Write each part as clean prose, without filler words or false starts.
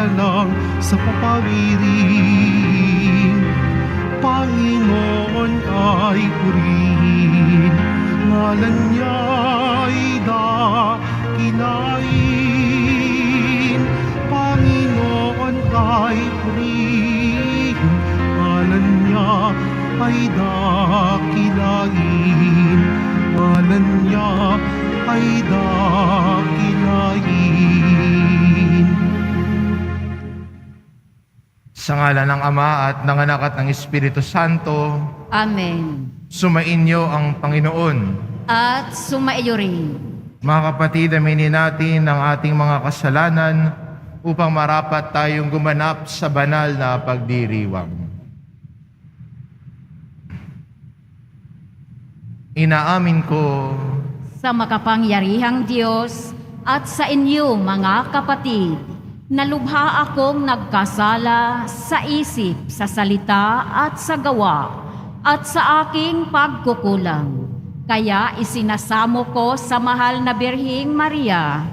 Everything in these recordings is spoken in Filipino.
galang sa papawirin. Panginoon ay purihin, ngalan niya'y dakilain. Panginoon ay purihin, ngalan niya ay dakilain. Ngalan niya ay dakilain. Sa ngalan ng Ama at ng Anak at ng Espiritu Santo, Amen. sumainyo ang Panginoon. At sumaiyo rin. Mga kapatid, aminin natin ang ating mga kasalanan upang marapat tayong gumanap sa banal na pagdiriwang. Inaamin ko Sa makapangyarihang Diyos at sa inyo mga kapatid, nalubha akong nagkasala sa isip, sa salita at sa gawa at sa aking pagkukulang. Kaya isinasamo ko sa mahal na Birhing Maria,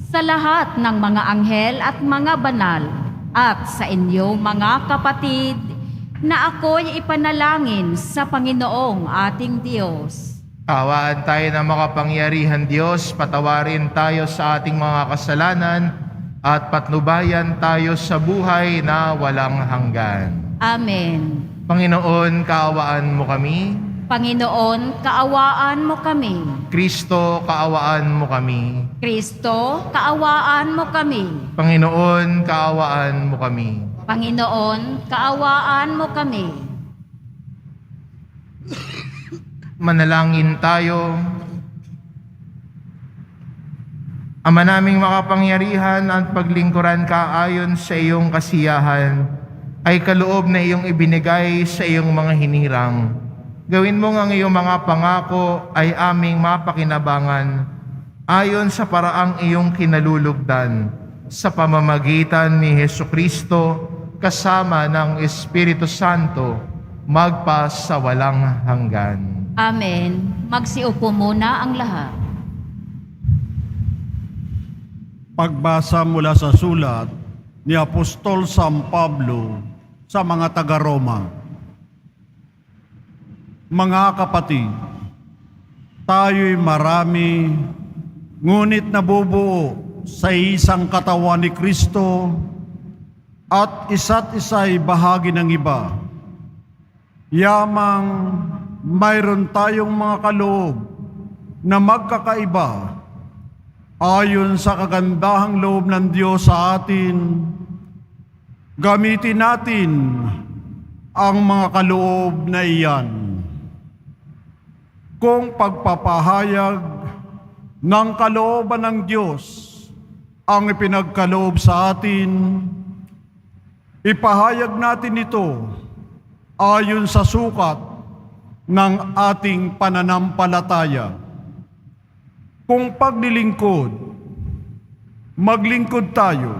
sa lahat ng mga anghel at mga banal, at sa inyo mga kapatid, na ako'y ipanalangin sa Panginoong ating Diyos. Kaawaan tayo ng makapangyarihan Diyos, patawarin tayo sa ating mga kasalanan at patnubayan tayo sa buhay na walang hanggan. Amen. Panginoon, kaawaan mo kami. Panginoon, kaawaan mo kami. Kristo, kaawaan mo kami. Kristo, kaawaan mo kami. Panginoon, kaawaan mo kami. Panginoon, kaawaan mo kami. Manalangin tayo. Ama naming makapangyarihan at paglingkuran ka ayon sa iyong kasiyahan, ay kaloob na iyong ibinigay sa iyong mga hinirang. Gawin mo ang iyong mga pangako ay aming mapakinabangan ayon sa paraang iyong kinalulugdan sa pamamagitan ni Hesukristo kasama ng Espiritu Santo magpa sa walang hanggan. Amen. Magsiupo muna ang lahat. Pagbasa mula sa sulat ni Apostol San Pablo sa mga taga-Roma. Mga kapatid, tayo'y marami, ngunit nabubuo sa isang katawan ni Kristo at isa't isa'y bahagi ng iba. Yamang mayroon tayong mga kaloob na magkakaiba ayon sa kagandahang loob ng Diyos sa atin. Gamitin natin ang mga kaloob na iyan. Kung pagpapahayag ng kalooban ng Diyos ang ipinagkaloob sa atin, ipahayag natin ito ayon sa sukat ng ating pananampalataya. Kung paglilingkod, maglingkod tayo.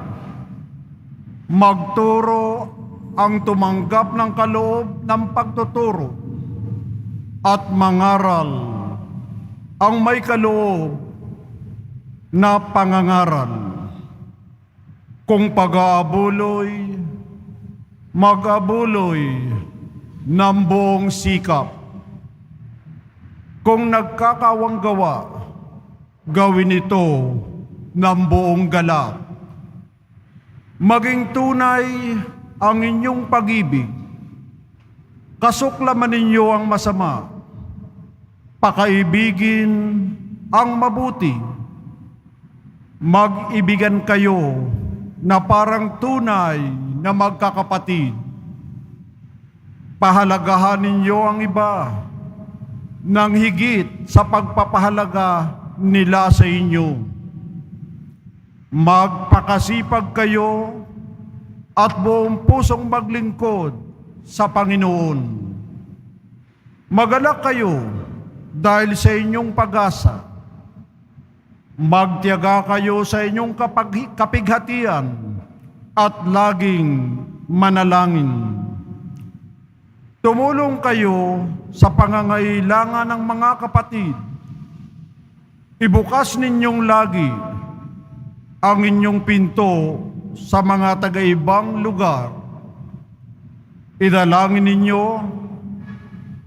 Magturo ang tumanggap ng kaloob ng pagtuturo at mangaral ang may kaloob na pangangaral. Kung pag-aabuloy, mag-abuloy ng buong sikap. Kung nagkakawang gawa, gawin ito ng buong galak. Maging tunay ang inyong pag-ibig. Kasuklaman ninyo ang masama. Pakaibigin ang mabuti. Mag-ibigan kayo na parang tunay na magkakapatid. Pahalagahan ninyo ang iba nang higit sa pagpapahalaga nila sa inyo. Magpakasipag kayo at buong pusong maglingkod sa Panginoon. Magalak kayo dahil sa inyong pag-asa. Magtiyaga kayo sa inyong kapighatian at laging manalangin. Tumulong kayo sa pangangailangan ng mga kapatid. Ibukas ninyong lagi ang inyong pinto sa mga taga-ibang lugar, idalangin ninyo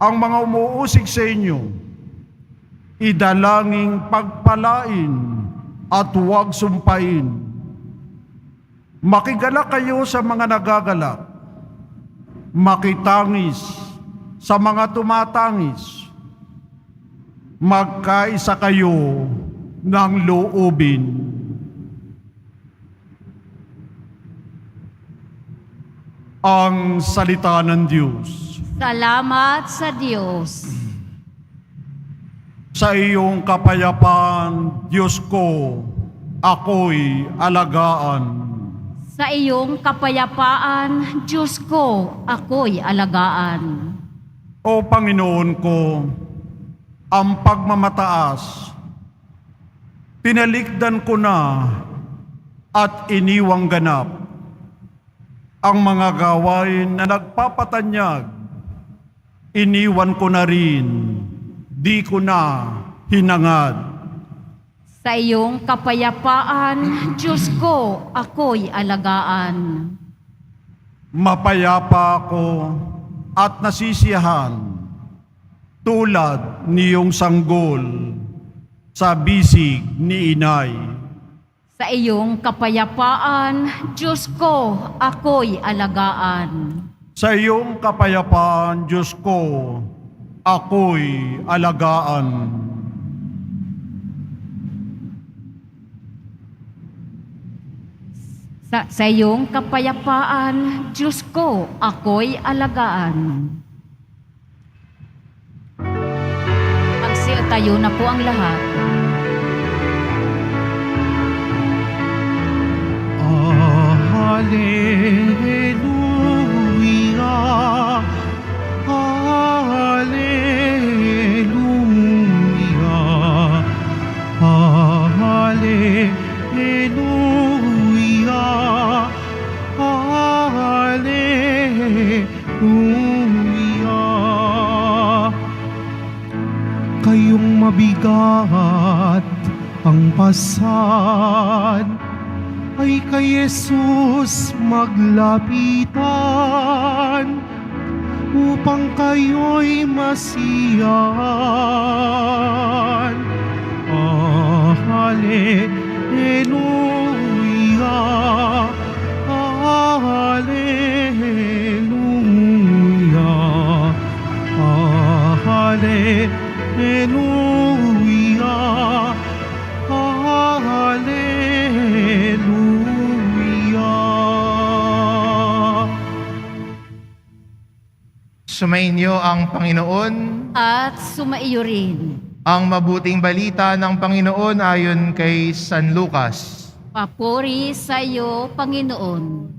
ang mga umuusig sa inyo, idalangin pagpalain at huwag sumpain. Makigalak kayo sa mga nagagalak, makitangis sa mga tumatangis, magkaisa kayo ng loobin. Ang salita ng Diyos. Salamat sa Diyos. Sa iyong kapayapaan, Diyos ko, ako'y alagaan. Sa iyong kapayapaan, Diyos ko, ako'y alagaan. O Panginoon ko, ang pagmamataas, tinalikdan ko na at iniwang ganap ang mga gawain na nagpapatanyag, iniwan ko na rin, di ko na hinangad. Sa iyong kapayapaan, Diyos ko, ako'y alagaan. Mapayapa ako at nasisiyahan, tulad niyong sanggol sa bisig ni inay. Sa iyong kapayapaan, Diyos ko, ako'y alagaan. Sa iyong kapayapaan, Diyos ko, ako'y alagaan. Sa iyong kapayapaan, Diyos ko, ako'y alagaan. Magsiatayo na po ang lahat. Hallelujah, Hallelujah, Hallelujah, Hallelujah. Kayong mabigat ang pasad ay kay Jesus maglapitan upang kayo'y masiyahan. Hallelujah, Hallelujah, Hallelujah, Hallelujah. Sumainyo ang Panginoon. At sumaiyo rin. Ang mabuting balita ng Panginoon ayon kay San Lucas. Papuri sa iyo, Panginoon.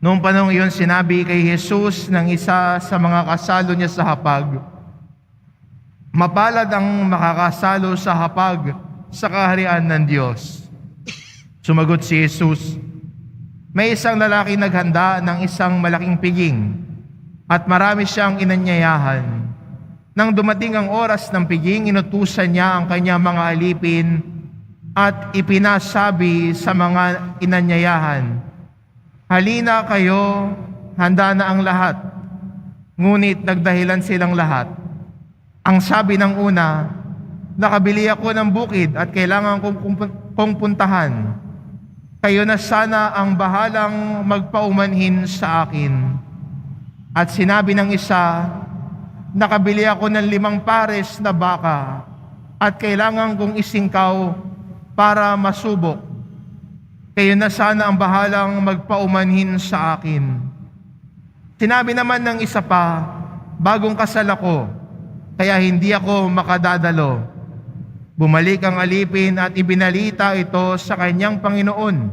Noong panahon iyon, sinabi kay Jesus ng isa sa mga kasalo niya sa hapag, "Mapalad ang makakasalo sa hapag sa kaharian ng Diyos." Sumagot si Jesus, "May isang lalaki naghanda ng isang malaking piging at marami siyang inanyayahan. Nang dumating ang oras ng piging, inutusan niya ang kanyang mga alipin at ipinasabi sa mga inanyayahan, 'Halina kayo, handa na ang lahat.' Ngunit nagdahilan silang lahat. Ang sabi ng una, 'Nakabili ako ng bukid at kailangan kong puntahan. Kayo na sana ang bahalang magpaumanhin sa akin.' At sinabi ng isa, 'Nakabili ako ng 5 pares na baka at kailangan kong isingkaw para masubok. Kayo na sana ang bahalang magpaumanhin sa akin.' Sinabi naman ng isa pa, 'Bagong kasal ako, kaya hindi ako makadadalo.' Bumalik ang alipin at ibinalita ito sa kanyang Panginoon.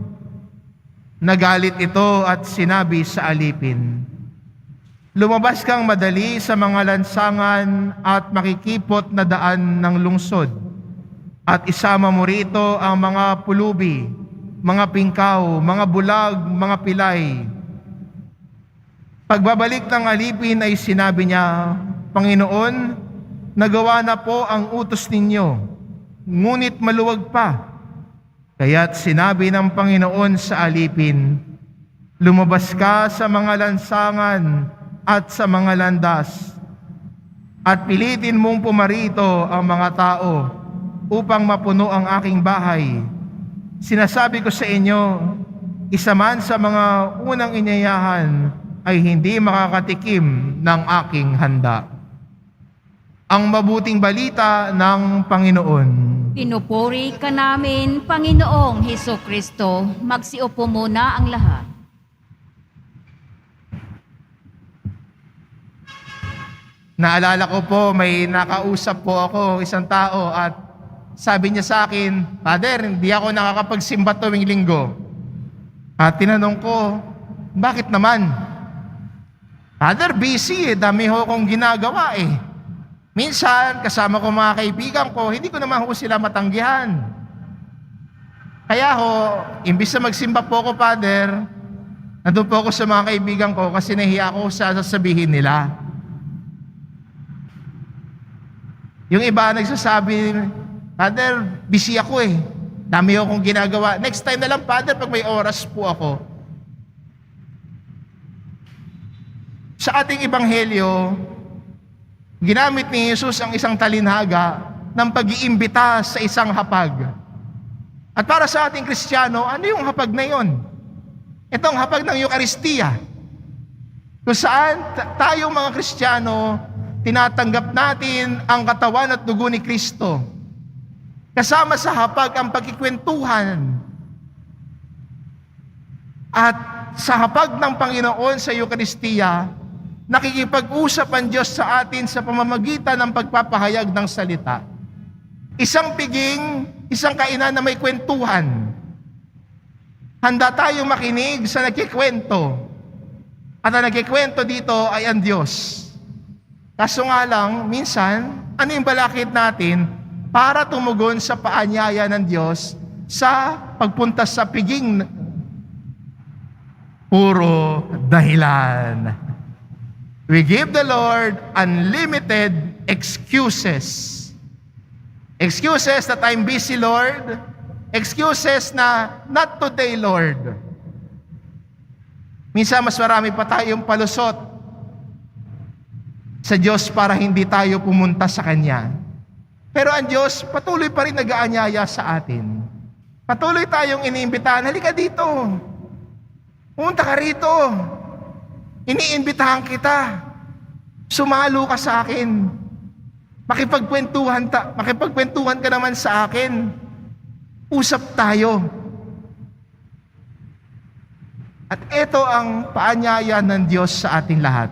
Nagalit ito at sinabi sa alipin, 'Lumabas kang madali sa mga lansangan at makikipot na daan ng lungsod, at isama mo rito ang mga pulubi, mga pingkaw, mga bulag, mga pilay.' Pagbabalik ng alipin ay sinabi niya, 'Panginoon, nagawa na po ang utos ninyo, ngunit maluwag pa.' Kaya't sinabi ng Panginoon sa alipin, lumabas ka sa mga lansangan at sa mga landas, at pilitin mong pumarito ang mga tao upang mapuno ang aking bahay. Sinasabi ko sa inyo, isa man sa mga unang inyayahan ay hindi makakatikim ng aking handa. Ang mabuting balita ng Panginoon. Pinupuri ka namin, Panginoong Hesukristo. Magsiupo muna ang lahat. Naalala ko po, may nakausap po ako, isang tao, at sabi niya sa akin, Father, hindi ako nakakapagsimba tuwing linggo. At tinanong ko, bakit naman? Father, busy dami ho kong ginagawa eh. Minsan, kasama ko mga kaibigan ko, hindi ko naman ho sila matanggihan. Kaya ho, imbis na magsimba po ako, Father, nandun po ako sa mga kaibigan ko kasi nahiya ako sa sasabihin nila. Yung iba nagsasabi, Father, busy ako eh. Dami akong ginagawa. Next time na lang, Father, pag may oras po ako. Sa ating ebanghelyo, ginamit ni Jesus ang isang talinhaga ng pag-iimbita sa isang hapag. At para sa ating Kristiyano, ano yung hapag na yon? Itong hapag ng Eucharistia. Kung saan tayong mga Kristiyano, tinatanggap natin ang katawan at dugo ni Kristo. Kasama sa hapag ang pagkikwentuhan. At sa hapag ng Panginoon sa Eucharistia, nakikipag-usap ang Diyos sa atin sa pamamagitan ng pagpapahayag ng salita. Isang piging, isang kainan na may kwentuhan. Handa tayong makinig sa nagkikwento. At ang nagkikwento dito ay ang Diyos. Kaso nga lang, minsan, ano yung balakid natin para tumugon sa paanyaya ng Diyos sa pagpunta sa piging? Puro dahilan. We give the Lord unlimited excuses. Excuses that I'm busy, Lord. Excuses na not today, Lord. Minsan mas marami pa tayong palusot sa Diyos para hindi tayo pumunta sa Kanya. Pero ang Diyos patuloy pa rin nag-aanyaya sa atin. Patuloy tayong iniimbitahan, halika dito. Pumunta ka rito. Iniimbitahan kita. Sumalo ka sa akin. Makipagkwentuhan ka naman sa akin. Usap tayo. At ito ang paanyaya ng Diyos sa ating lahat.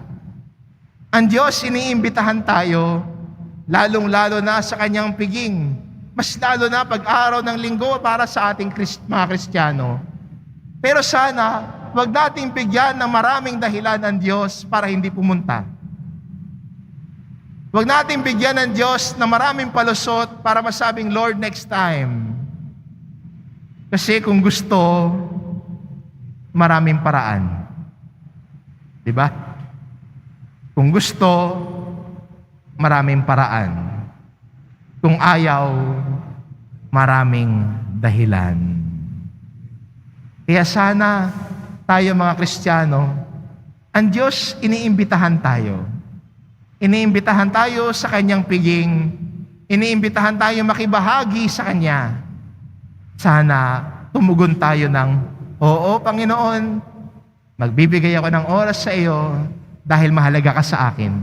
Ang Diyos, iniimbitahan tayo, lalong-lalo na sa Kanyang piging. Mas lalo na pag-araw ng linggo para sa ating mga Kristiyano. Pero sana, wag nating bigyan ng maraming dahilan ang Diyos para hindi pumunta. Wag nating bigyan ng Diyos ng maraming palusot para masabing, Lord, next time. Kasi kung gusto, maraming paraan. Diba? Kung gusto, maraming paraan. Kung ayaw, maraming dahilan. Kaya sana tayo mga Kristiyano, ang Diyos iniimbitahan tayo. Iniimbitahan tayo sa Kanyang piging. Iniimbitahan tayo makibahagi sa Kanya. Sana tumugon tayo ng, Oo, Panginoon, magbibigay ako ng oras sa iyo dahil mahalaga ka sa akin.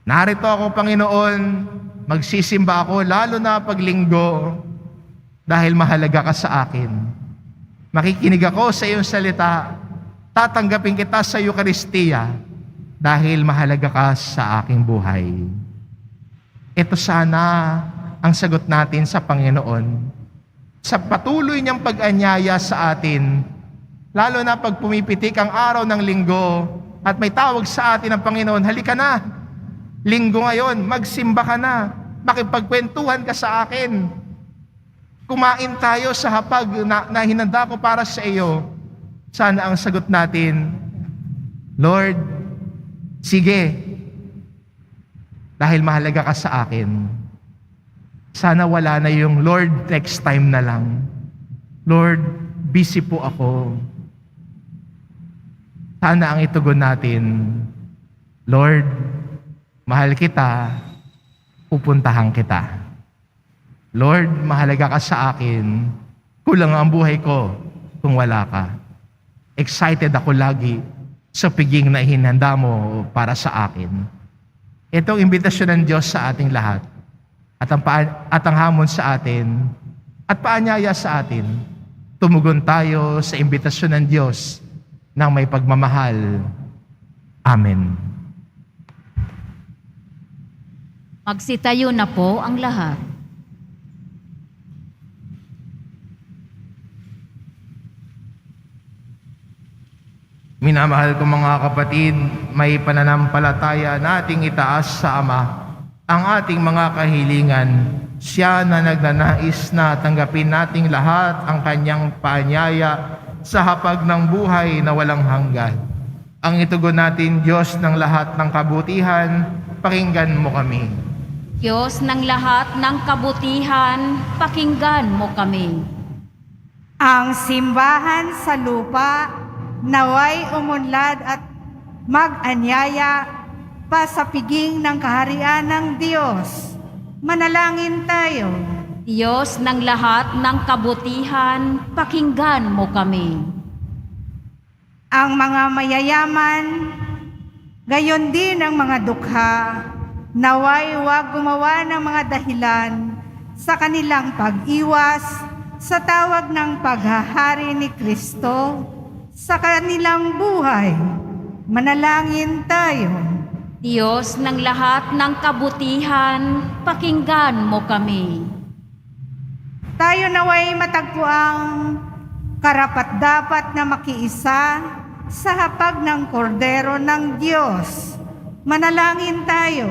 Narito ako, Panginoon, magsisimba ako lalo na pag linggo dahil mahalaga ka sa akin. Makikinig ako sa iyong salita, tatanggapin kita sa Eucharistia dahil mahalaga ka sa aking buhay. Ito sana ang sagot natin sa Panginoon. Sa patuloy niyang pag-anyaya sa atin, lalo na pag pumipitik ang araw ng linggo at may tawag sa atin ng Panginoon, halika na, linggo ngayon, magsimba ka na, makipagkwentuhan ka sa akin. Kumain tayo sa hapag na hinanda ko para sa iyo. Sana ang sagot natin, Lord, sige, dahil mahalaga ka sa akin. Sana wala na yung Lord, next time na lang. Lord, busy po ako. Sana ang itugon natin, Lord, mahal kita, pupuntahan kita. Lord, mahalaga ka sa akin, kulang ang buhay ko kung wala ka. Excited ako lagi sa piging na hinanda mo para sa akin. Ito ang imbitasyon ng Diyos sa ating lahat at ang hamon sa atin at paanyaya sa atin. Tumugon tayo sa imbitasyon ng Diyos ng may pagmamahal. Amen. Magsitayo na po ang lahat. Minamahal ko mga kapatid, may pananampalataya nating itaas sa Ama ang ating mga kahilingan. Siya na nagnanais na tanggapin nating lahat ang kanyang paanyaya sa hapag ng buhay na walang hanggan. Ang itugon natin, Diyos ng lahat ng kabutihan, pakinggan mo kami. Diyos ng lahat ng kabutihan, pakinggan mo kami. Ang simbahan sa lupa, naway umunlad at mag-anyaya pa sa piging ng kaharian ng Diyos. Manalangin tayo. Diyos ng lahat ng kabutihan, pakinggan mo kami. Ang mga mayayaman, gayon din ang mga dukha, naway huwag gumawa ng mga dahilan sa kanilang pag-iwas sa tawag ng paghahari ni Kristo sa kanilang buhay. Manalangin tayo. Diyos ng lahat ng kabutihan, pakinggan mo kami. Tayo naway matagpuang karapat-dapat na makiisa sa hapag ng kordero ng Diyos. Manalangin tayo.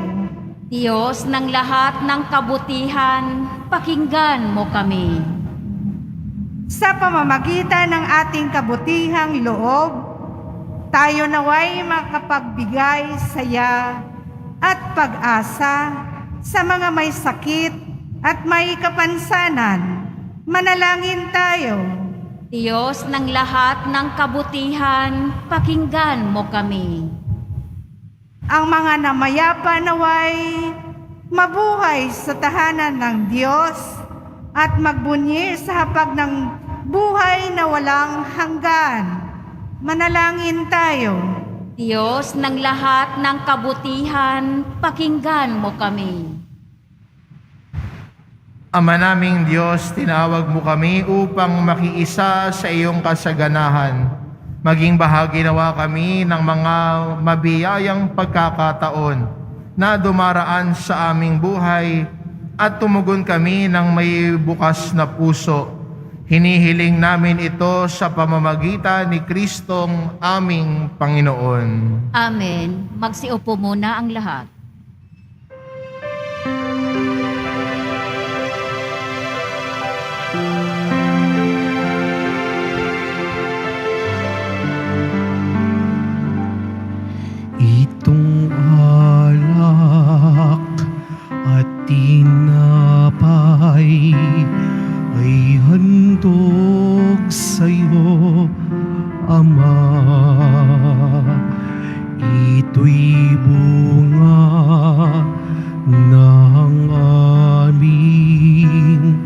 Diyos ng lahat ng kabutihan, pakinggan mo kami. Sa pamamagitan ng ating kabutihang loob, tayo naway makapagbigay saya at pag-asa sa mga may sakit at may kapansanan. Manalangin tayo. Diyos ng lahat ng kabutihan, pakinggan mo kami. Ang mga namayapa naway mabuhay sa tahanan ng Diyos at magbunyi sa hapag ng buhay na walang hanggan. Manalangin tayo. Diyos ng lahat ng kabutihan, pakinggan mo kami. Ama naming Diyos, tinawag mo kami upang makiisa sa iyong kasaganahan. Maging bahagi nawa kami ng mga mabiyayang pagkakataon na dumaraan sa aming buhay at tumugon kami ng may bukas na puso. Hinihiling namin ito sa pamamagitan ni Kristong aming Panginoon. Amen. Magsiupo muna ang lahat. Itong alak at tinapay ay handog sa'yo, Ama. Ito'y bunga ng aming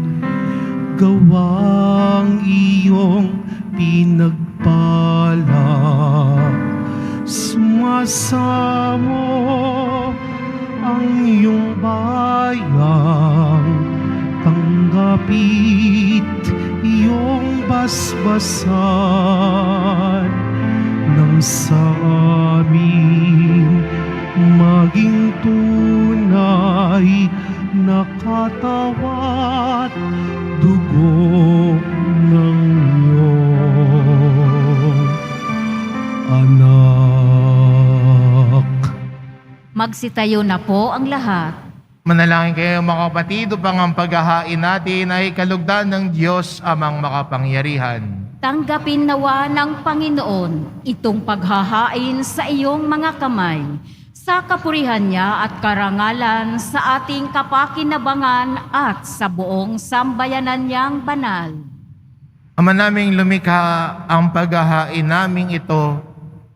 gawang iyong pinagpala. Sumasamo ang iyong bayang, tanggapit iyong basbasan nang sa amin maging tunay na katawan, dugo ng iyong anak. Magsitayo na po ang lahat. Manalangin kayo mga kapatid upang ang paghahain natin ay kalugdan ng Diyos amang makapangyarihan. Tanggapin nawa ng Panginoon itong paghahain sa iyong mga kamay, sa kapurihan niya at karangalan sa ating kapakinabangan at sa buong sambayanan niyang banal. Ama naming lumikha, ang paghahain naming ito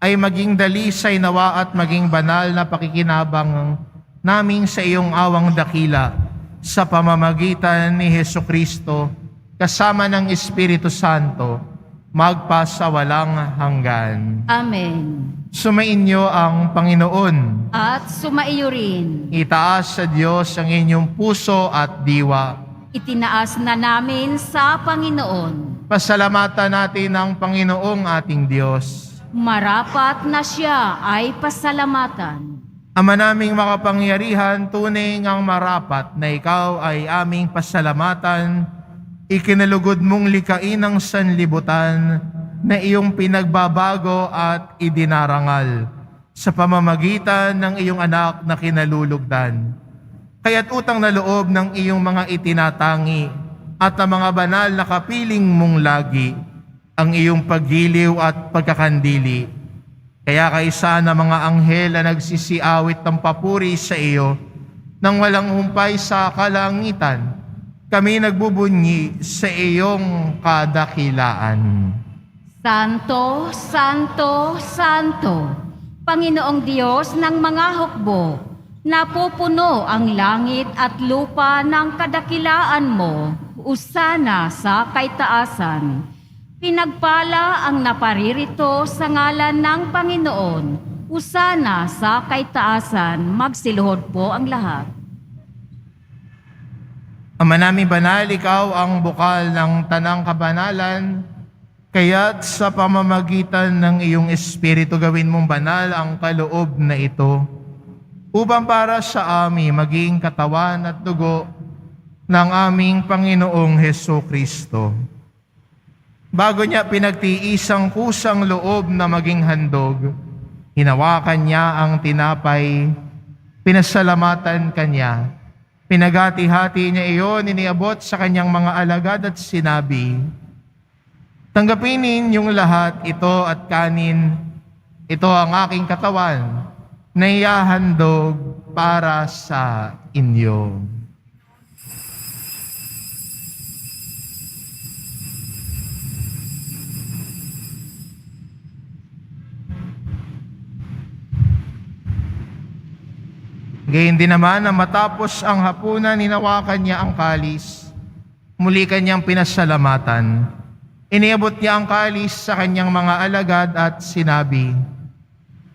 ay maging dalisay nawa at maging banal na pakikinabang namin sa iyong awang dakila sa pamamagitan ni Hesukristo kasama ng Espiritu Santo magpasawalang hanggan. Amen. Sumainyo ang Panginoon. At sumaiyo rin. Itaas sa Diyos ang inyong puso at diwa. Itinaas na namin sa Panginoon. Pasalamatan natin ang Panginoong ating Diyos. Marapat na siya ay pasalamatan. Ama naming makapangyarihan, tunay ngang marapat na ikaw ay aming pasalamatan. Ikinalugod mong likain ang sanlibutan na iyong pinagbabago at idinarangal sa pamamagitan ng iyong anak na kinalulugdan. Kaya't utang na loob ng iyong mga itinatangi at ang mga banal na kapiling mong lagi ang iyong paggiliw at pagkakandili. Kaya kaisa na mga anghel na nagsisiawit ng papuri sa iyo nang walang humpay sa kalangitan, kami nagbubunyi sa iyong kadakilaan. Santo, Santo, Santo, Panginoong Diyos ng mga hukbo, napupuno ang langit at lupa ng kadakilaan mo, usana sa kaitaasan. Pinagpala ang naparirito sa ngalan ng Panginoon, usana sa kaitaasan, magsiluhod po ang lahat. Ama namin banal, ikaw ang bukal ng tanang kabanalan, kaya't sa pamamagitan ng iyong Espiritu gawin mong banal ang kaloob na ito, upang para sa amin maging katawan at dugo ng aming Panginoong Hesukristo. Bago niya pinagtiisang kusang loob na maging handog, hinawakan niya ang tinapay, pinasalamatan kanya, pinagati-hati niya iyon, iniabot sa kanyang mga alagad at sinabi, "Tanggapin ninyong lahat ito at kanin, ito ang aking katawan na ihahandog para sa inyo." Gayun din naman na matapos ang hapunan, hinawakan niya ang kalis. Muli kanyang pinasalamatan. Iniabot niya ang kalis sa kanyang mga alagad at sinabi,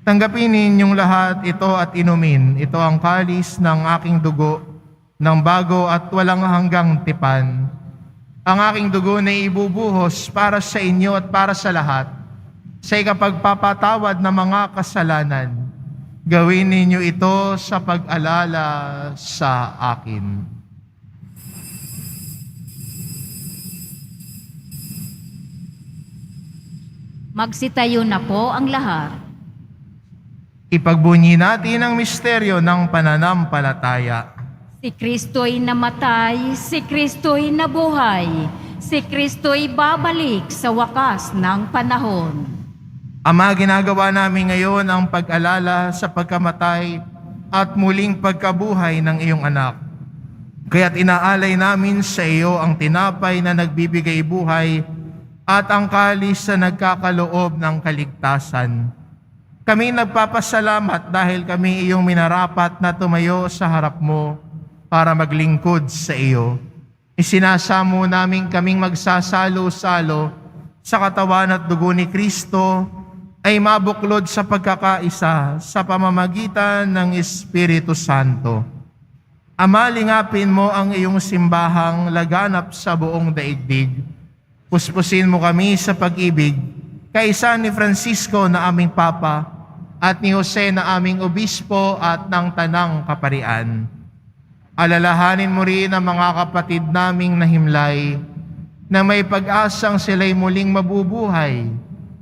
"Tanggapin ninyong lahat ito at inumin. Ito ang kalis ng aking dugo, ng bago at walang hanggang tipan. Ang aking dugo na ibubuhos para sa inyo at para sa lahat, sa ikapagpapatawad ng mga kasalanan. Gawin ninyo ito sa pag-alala sa akin." Magsitayo na po ang lahat. Ipagbunyi natin ang misteryo ng pananampalataya. Si Kristo'y namatay, si Kristo'y nabuhay, si Kristo'y babalik sa wakas ng panahon. Ama, ginagawa namin ngayon ang pag-alala sa pagkamatay at muling pagkabuhay ng iyong anak. Kaya't inaalay namin sa iyo ang tinapay na nagbibigay buhay at ang kalis na nagkakaloob ng kaligtasan. Kami nagpapasalamat dahil kami iyong minarapat na tumayo sa harap mo para maglingkod sa iyo. Isinasamo namin kaming magsasalo-salo sa katawan at dugo ni Kristo ay mabuklod sa pagkakaisa sa pamamagitan ng Espiritu Santo. Ama, lingapin mo ang iyong simbahang laganap sa buong daigdig. Puspusin mo kami sa pag-ibig, kaisa ni Francisco na aming Papa at ni Jose na aming Obispo at ng Tanang Kaparian. Alalahanin mo rin ang mga kapatid naming nahimlay na may pag-asang sila'y muling mabubuhay,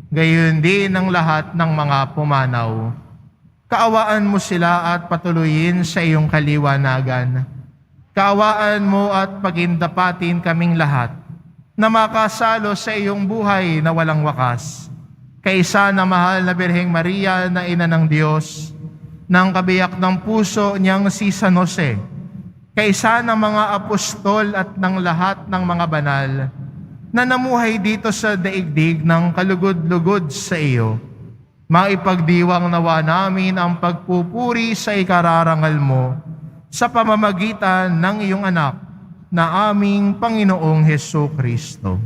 gayon din ang lahat ng mga pumanaw. Kaawaan mo sila at patuloyin sa iyong kaliwanagan. Kaawaan mo at pagindapatin kaming lahat na makasalo sa iyong buhay na walang wakas. Kaisa na mahal na Birheng Maria na Ina ng Diyos, ng kabiyak ng puso niyang si San Jose, kaisa ng mga apostol at ng lahat ng mga banal, na namuhay dito sa daigdig ng kalugod-lugod sa iyo. Maipagdiwang nawa namin ang pagpupuri sa ikararangal mo sa pamamagitan ng iyong anak na aming Panginoong Hesukristo.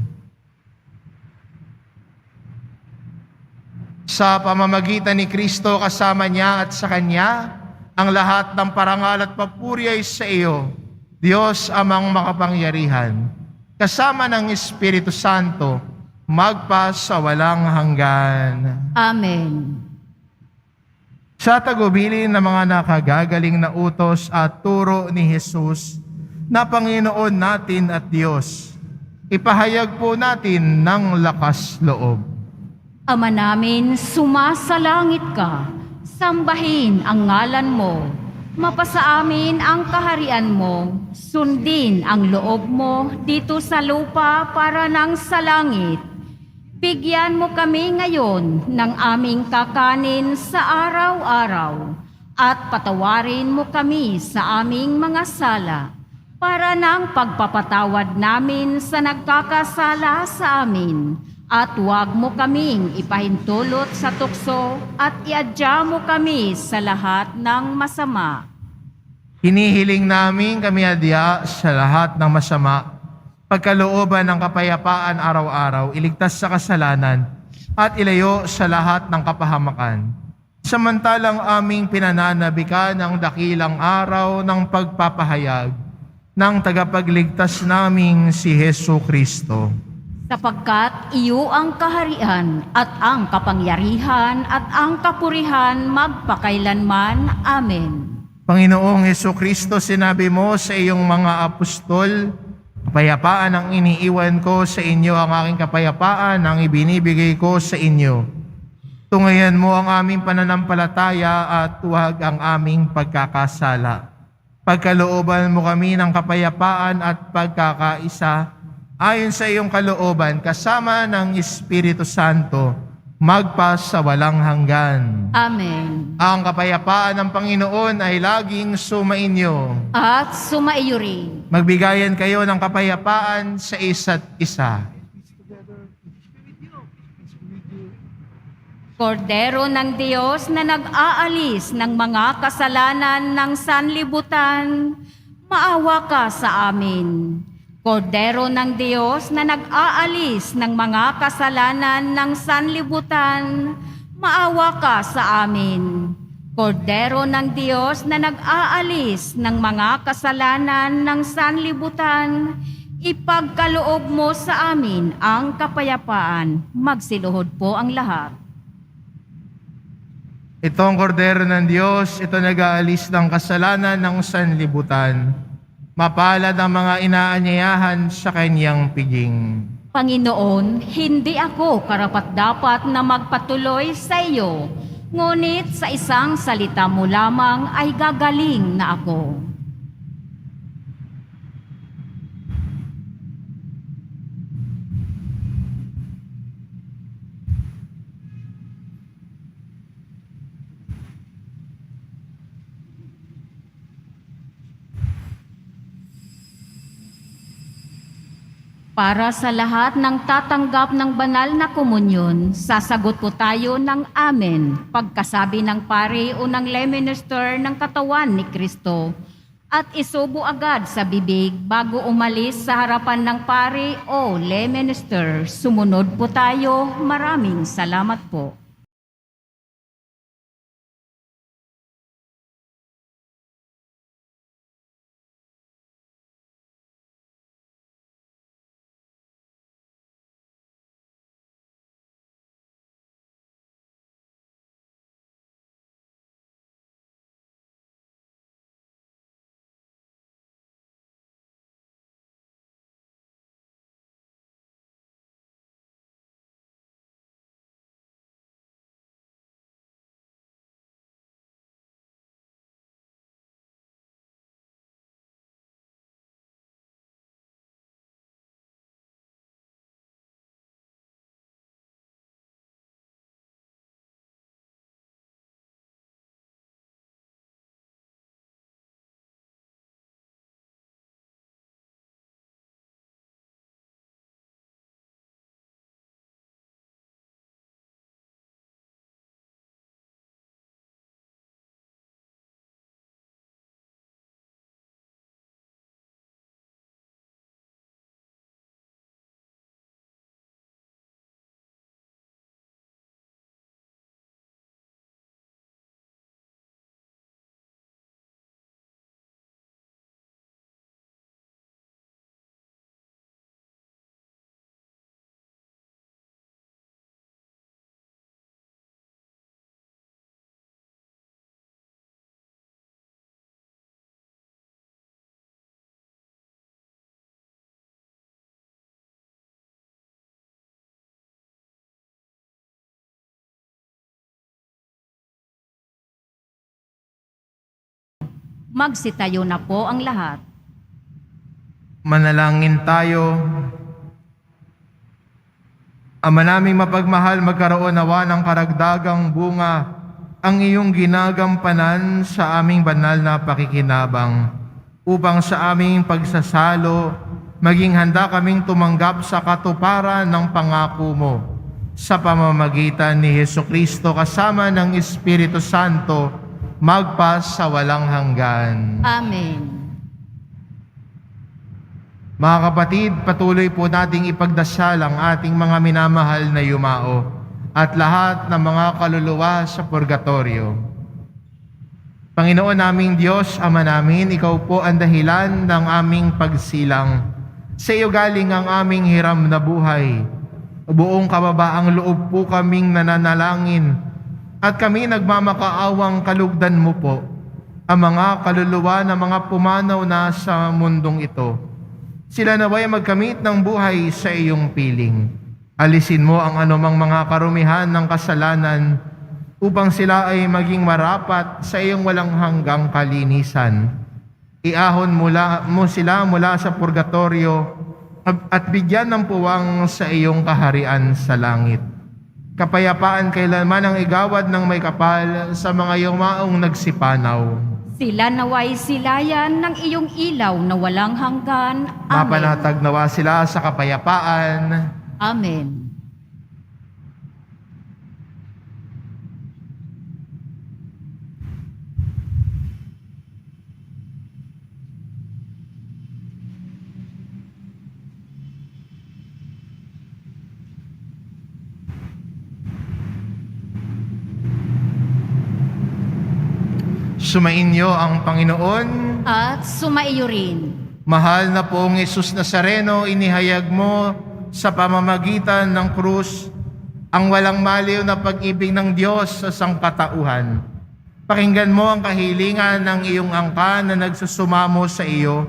Sa pamamagitan ni Kristo kasama niya at sa Kanya, ang lahat ng parangal at papuri ay sa iyo, Diyos amang makapangyarihan, kasama ng Espiritu Santo, magpa sa walang hanggan. Amen. Sa tagubilin ng mga nakagagaling na utos at turo ni Jesus na Panginoon natin at Diyos, ipahayag po natin ng lakas loob. Ama namin, sumasalangit ka, sambahin ang ngalan mo, mapasa amin ang kaharian mo, sundin ang loob mo dito sa lupa para nang sa langit. Bigyan mo kami ngayon ng aming kakanin sa araw-araw at patawarin mo kami sa aming mga sala para nang pagpapatawad namin sa nagkakasala sa amin. At huwag mo kaming ipahintulot sa tukso at iadya mo kami sa lahat ng masama. Hinihiling namin kami adya sa lahat ng masama, pagkalooban ng kapayapaan araw-araw, iligtas sa kasalanan, at ilayo sa lahat ng kapahamakan. Samantalang aming pinananabikan ang dakilang araw ng pagpapahayag ng tagapagligtas naming si Hesukristo. Sapagkat iyo ang kaharian at ang kapangyarihan at ang kapurihan magpakailanman. Amen. Panginoong Hesukristo, sinabi mo sa iyong mga apostol, kapayapaan ang iniiwan ko sa inyo, ang aking kapayapaan ang ibinibigay ko sa inyo. Tungayan mo ang aming pananampalataya at huwag ang aming pagkakasala. Pagkalooban mo kami ng kapayapaan at pagkakaisa, ayon sa iyong kalooban, kasama ng Espiritu Santo, magpa sa walang hanggan. Amen. Ang kapayapaan ng Panginoon ay laging sumainyo. At sumaiyo rin. Magbigayan kayo ng kapayapaan sa isa't isa. Kordero ng Diyos na nag-aalis ng mga kasalanan ng sanlibutan, maawa ka sa amin. Kordero ng Diyos na nag-aalis ng mga kasalanan ng sanlibutan, maawa ka sa amin. Kordero ng Diyos na nag-aalis ng mga kasalanan ng sanlibutan, ipagkaloob mo sa amin ang kapayapaan. Magsiluhod po ang lahat. Ito ang kordero ng Diyos, ito nag-aalis ng kasalanan ng sanlibutan. Mapalad ang mga inaanyayahan sa kanyang piging. Panginoon, hindi ako karapat-dapat na magpatuloy sa iyo, ngunit sa isang salita mo lamang ay gagaling na ako. Para sa lahat ng tatanggap ng banal na komunyon, sasagot po tayo ng Amen, pagkasabi ng pare o ng lay minister ng katawan ni Kristo, at isubo agad sa bibig bago umalis sa harapan ng pare o lay minister. Sumunod po tayo. Maraming salamat po. Magsitayo na po ang lahat. Manalangin tayo. Ama naming mapagmahal, magkaroon nawa ng karagdagang bunga ang iyong ginagampanan sa aming banal na pakikinabang, upang sa aming pagsasalo, maging handa kaming tumanggap sa katuparan ng pangako mo sa pamamagitan ni Hesukristo kasama ng Espiritu Santo, magpa sa walang hanggan. Amen. Mga kapatid, patuloy po nating ipagdasal ang ating mga minamahal na yumao at lahat ng mga kaluluwa sa purgatorio. Panginoon naming Diyos, Ama namin, Ikaw po ang dahilan ng aming pagsilang. Sa iyo galing ang aming hiram na buhay. Buong kababaang loob po kaming nananalangin at kami nagmamakaawang kalugdan mo po ang mga kaluluwa na mga pumanaw na sa mundong ito. Sila naway magkamit ng buhay sa iyong piling. Alisin mo ang anumang mga karumihan ng kasalanan upang sila ay maging marapat sa iyong walang hanggang kalinisan. Iahon mo sila mula sa purgatorio at bigyan ng puwang sa iyong kaharian sa langit. Kapayapaan kailanman ang igawad ng may kapal sa mga yumaong nagsipanaw. Sila naway silayan ng iyong ilaw na walang hanggan. Amen. Mapanatag nawa sila sa kapayapaan. Amen. Sumainyo ang Panginoon. At sumaiyo rin. Mahal na pong Jesus Nazareno, inihayag mo sa pamamagitan ng krus ang walang maliw na pag-ibig ng Diyos sa sangkatauhan. Pakinggan mo ang kahilingan ng iyong angkan na nagsusumamo sa iyo.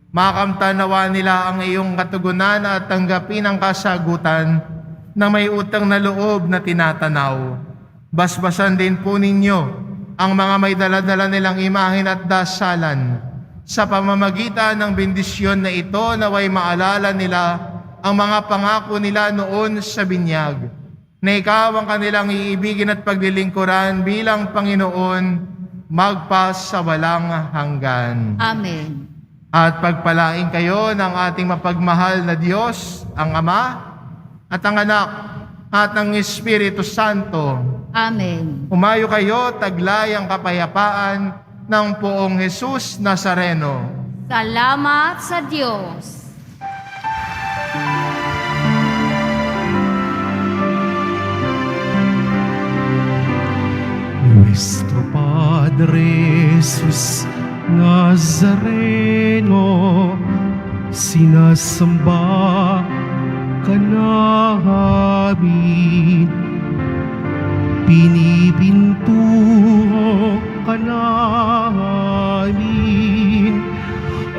Makamtanawa nila ang iyong katugunan at tanggapin ang kasagutan na may utang na loob na tinatanaw. Basbasan din po ninyo ang mga may dala-dala nilang imahen at dasalan. Sa pamamagitan ng bendisyon na ito, naway maalala nila ang mga pangako nila noon sa binyag, na ikaw ang kanilang iibigin at paglilingkuran bilang Panginoon, magpas sa walang hanggan. Amen. At pagpalain kayo ng ating mapagmahal na Diyos, ang Ama, at ang Anak, at ang Espiritu Santo. Amen. Umayo kayo, taglay ang kapayapaan ng poong Jesus Nazareno. Salamat sa Diyos. Nuestro Padre Jesus Nazareno, sinasamba ka namin, pinipintuho ka namin,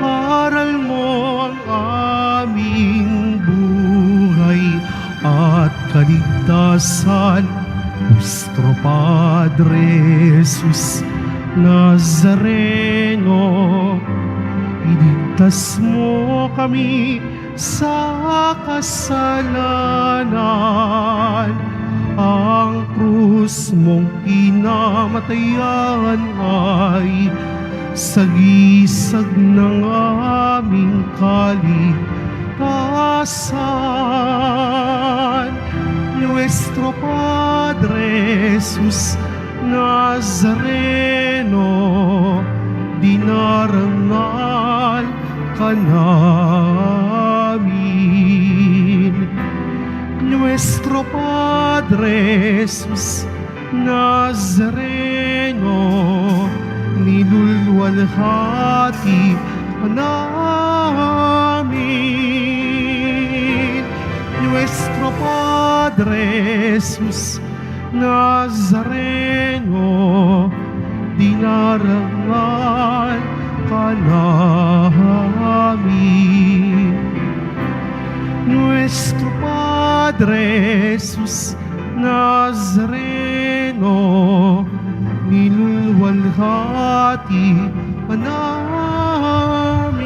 aral mo ang aming buhay at kaligtasan. Nuestro Padre Jesus Nazareno, iligtas mo kami sa kasalanan. Ang krus mong kinamatayan ay sagisag ng aming kaligtasan. Nuestro Padre Jesus Nazareno, dinarangal ka namin. Nuestro Padre Jesus Nazareno, nilulwalhati ka namin. Nuestro Padre Jesus Nazareno, dinarangal ka namin. Nuestro Padre Jesus Nazareno, nilulwalhati manami